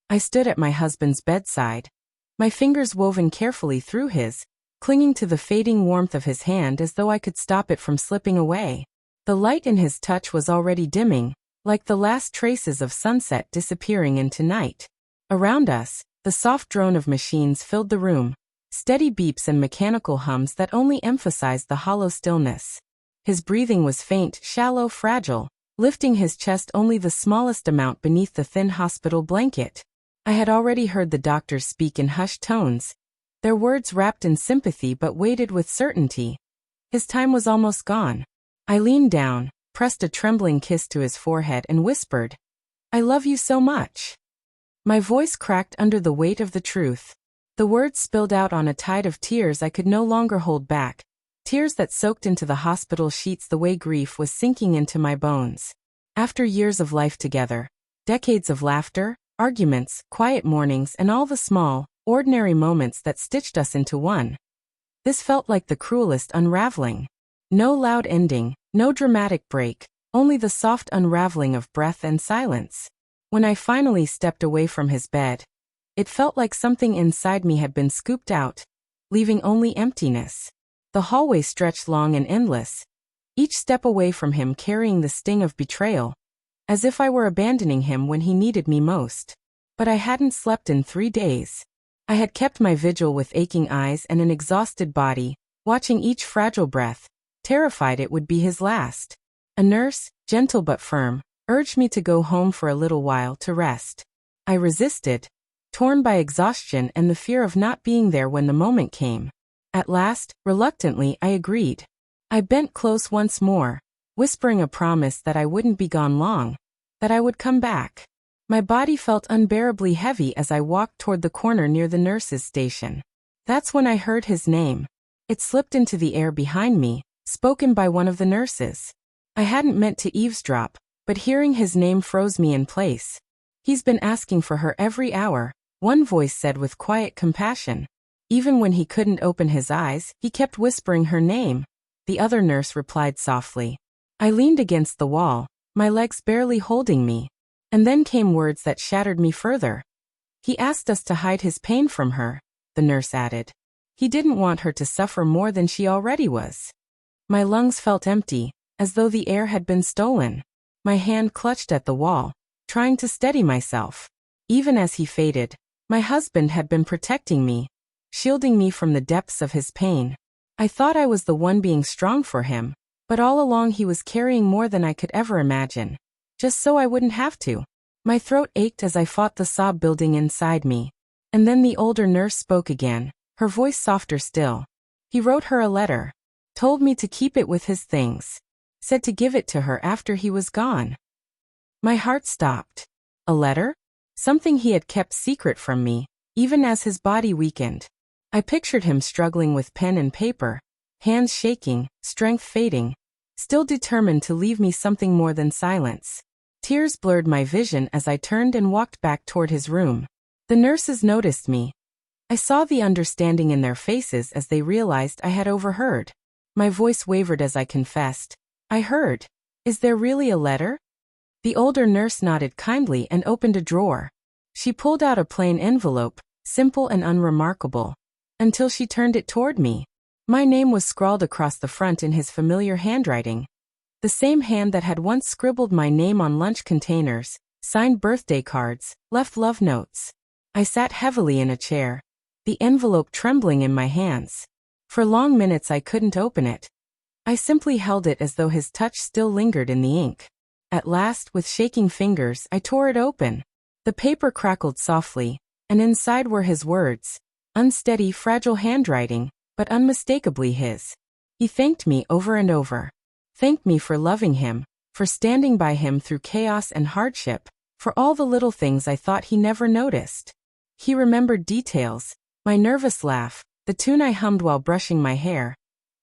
I stood at my husband's bedside, my fingers woven carefully through his, clinging to the fading warmth of his hand as though I could stop it from slipping away. The light in his touch was already dimming, like the last traces of sunset disappearing into night. Around us, the soft drone of machines filled the room, steady beeps and mechanical hums that only emphasized the hollow stillness. His breathing was faint, shallow, fragile, lifting his chest only the smallest amount beneath the thin hospital blanket. I had already heard the doctors speak in hushed tones, their words wrapped in sympathy but weighted with certainty. His time was almost gone. I leaned down, pressed a trembling kiss to his forehead and whispered, "I love you so much." My voice cracked under the weight of the truth. The words spilled out on a tide of tears I could no longer hold back, tears that soaked into the hospital sheets the way grief was sinking into my bones. After years of life together, decades of laughter, arguments, quiet mornings, and all the small, ordinary moments that stitched us into one, this felt like the cruelest unraveling. No loud ending, no dramatic break, only the soft unraveling of breath and silence. When I finally stepped away from his bed, it felt like something inside me had been scooped out, leaving only emptiness. The hallway stretched long and endless, each step away from him carrying the sting of betrayal, as if I were abandoning him when he needed me most. But I hadn't slept in 3 days. I had kept my vigil with aching eyes and an exhausted body, watching each fragile breath, terrified it would be his last. A nurse, gentle but firm, urged me to go home for a little while to rest. I resisted, torn by exhaustion and the fear of not being there when the moment came. At last, reluctantly, I agreed. I bent close once more, whispering a promise that I wouldn't be gone long, that I would come back. My body felt unbearably heavy as I walked toward the corner near the nurse's station. That's when I heard his name. It slipped into the air behind me, spoken by one of the nurses. I hadn't meant to eavesdrop, but hearing his name froze me in place. "He's been asking for her every hour," one voice said with quiet compassion. Even when he couldn't open his eyes, he kept whispering her name, the other nurse replied softly. I leaned against the wall, my legs barely holding me. And then came words that shattered me further. "He asked us to hide his pain from her," the nurse added. "He didn't want her to suffer more than she already was." My lungs felt empty, as though the air had been stolen. My hand clutched at the wall, trying to steady myself. Even as he faded, my husband had been protecting me, shielding me from the depths of his pain. I thought I was the one being strong for him, but all along he was carrying more than I could ever imagine, just so I wouldn't have to. My throat ached as I fought the sob building inside me. And then the older nurse spoke again, her voice softer still. "He wrote her a letter. Told me to keep it with his things. Said to give it to her after he was gone." My heart stopped. A letter? Something he had kept secret from me, even as his body weakened. I pictured him struggling with pen and paper, hands shaking, strength fading, still determined to leave me something more than silence. Tears blurred my vision as I turned and walked back toward his room. The nurses noticed me. I saw the understanding in their faces as they realized I had overheard. My voice wavered as I confessed. "I heard. Is there really a letter?" The older nurse nodded kindly and opened a drawer. She pulled out a plain envelope, simple and unremarkable, until she turned it toward me. My name was scrawled across the front in his familiar handwriting. The same hand that had once scribbled my name on lunch containers, signed birthday cards, left love notes. I sat heavily in a chair, the envelope trembling in my hands. For long minutes I couldn't open it. I simply held it as though his touch still lingered in the ink. At last, with shaking fingers, I tore it open. The paper crackled softly, and inside were his words. Unsteady, fragile handwriting, but unmistakably his. He thanked me over and over. Thanked me for loving him, for standing by him through chaos and hardship, for all the little things I thought he never noticed. He remembered details, my nervous laugh, the tune I hummed while brushing my hair,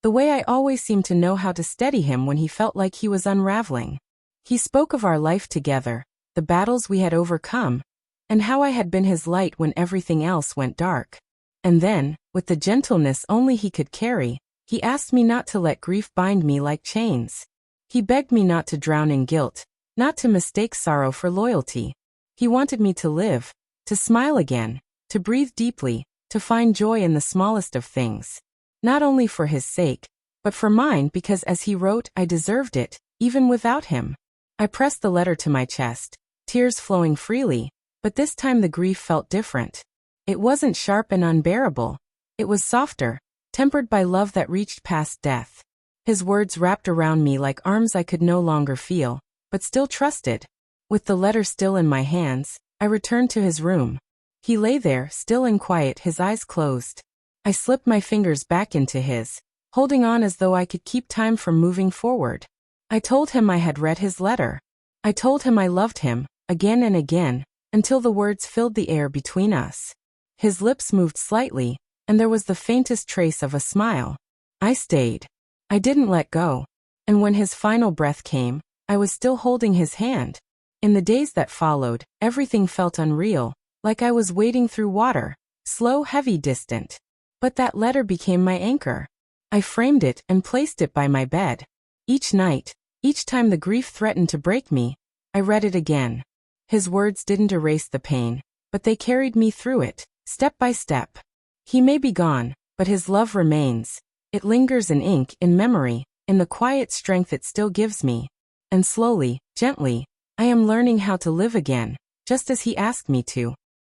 the way I always seemed to know how to steady him when he felt like he was unraveling. He spoke of our life together, the battles we had overcome, and how I had been his light when everything else went dark. And then, with the gentleness only he could carry, he asked me not to let grief bind me like chains. He begged me not to drown in guilt, not to mistake sorrow for loyalty. He wanted me to live, to smile again, to breathe deeply, to find joy in the smallest of things. Not only for his sake, but for mine, because as he wrote, I deserved it, even without him. I pressed the letter to my chest, tears flowing freely, but this time the grief felt different. It wasn't sharp and unbearable. It was softer, tempered by love that reached past death. His words wrapped around me like arms I could no longer feel, but still trusted. With the letter still in my hands, I returned to his room. He lay there, still and quiet, his eyes closed. I slipped my fingers back into his, holding on as though I could keep time from moving forward. I told him I had read his letter. I told him I loved him, again and again, until the words filled the air between us. His lips moved slightly, and there was the faintest trace of a smile. I stayed. I didn't let go. And when his final breath came, I was still holding his hand. In the days that followed, everything felt unreal, like I was wading through water, slow, heavy, distant. But that letter became my anchor. I framed it and placed it by my bed. Each night, each time the grief threatened to break me, I read it again. His words didn't erase the pain, but they carried me through it, step by step. He may be gone, but his love remains. It lingers in ink, in memory, in the quiet strength it still gives me. And slowly, gently, I am learning how to live again, just as he asked me to.